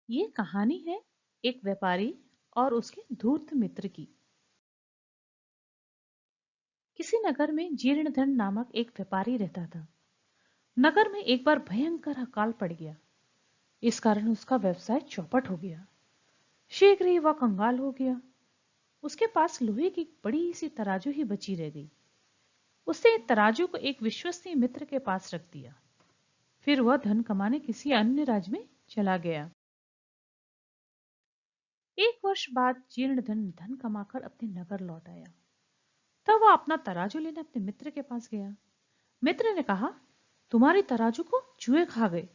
ये कहानी है एक व्यापारी और उसके धूर्त मित्र की। किसी नगर में जीर्णधन नामक एक व्यापारी रहता था। नगर में एक बार भयंकर अकाल पड़ गया। इस कारण उसका व्यवसाय चौपट हो गया। शीघ्र ही वह कंगाल हो गया। उसके पास लोहे की बड़ी सी तराजू ही बची रह गई। उसने तराजू को एक विश्वसनीय मित्र के पास रख दिया। फिर वह धन कमाने किसी अन्य राज्य में चला गया। एक वर्ष बाद जीर्णधन धन कमाकर अपने नगर लौट आया। तब वह अपना तराजू लेने अपने मित्र के पास गया। मित्र ने कहा, तुम्हारी तराजू को चूहे खा गए।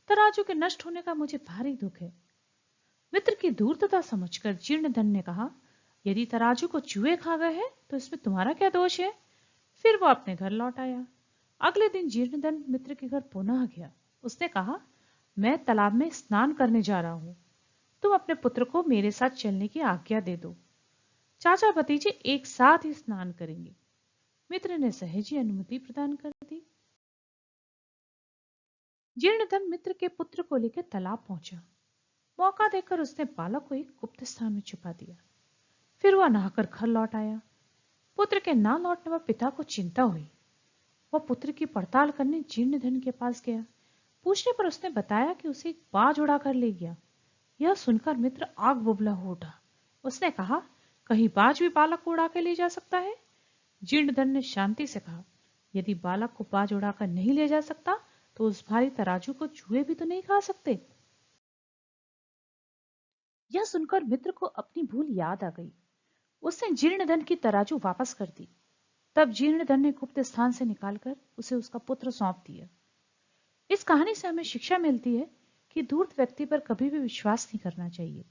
तराजू के नष्ट होने का मुझे भारी दुख है। मित्र की धूर्तता समझकर जीर्णधन ने कहा, यदि तराजू को चूहे खा गए हैं तो इसमें तुम्हारा क्या दोष है। फिर वो अपने घर लौट आया। अगले दिन जीर्णधन मित्र के घर पुनः गया। उसने कहा, मैं तालाब में स्नान करने जा रहा हूं। तुम अपने पुत्र को मेरे साथ चलने की आज्ञा दे दो। चाचा भतीजे एक साथ ही स्नान करेंगे। मित्र ने सहज ही अनुमति प्रदान कर दी। जीर्णधन मित्र के पुत्र को लेकर तालाब पहुंचा। मौका देखकर उसने बालक को एक गुप्त स्थान में छुपा दिया। फिर वह नहाकर घर लौट आया। पुत्र के ना लौटने पर पिता को चिंता हुई। वह पुत्र की पड़ताल करने जीर्णधन के पास गया। पूछने पर उसने बताया कि उसे एक बाज उड़ाकर ले गया। यह सुनकर मित्र आग बुबला हो उठा। उसने कहा, कहीं बाज भी बालक को उड़ा के ले जा सकता है। जीर्णधन ने शांति से कहा, यदि बालक को बाज उड़ाकर नहीं ले जा सकता तो उस भारी तराजू को चूहे भी तो नहीं खा सकते। यह सुनकर मित्र को अपनी भूल याद आ गई। उसने जीर्णधन की तराजू वापस कर दी। तब जीर्णधन ने गुप्त स्थान से निकालकर उसे उसका पुत्र सौंप दिया। इस कहानी से हमें शिक्षा मिलती है कि धूर्त व्यक्ति पर कभी भी विश्वास नहीं करना चाहिए।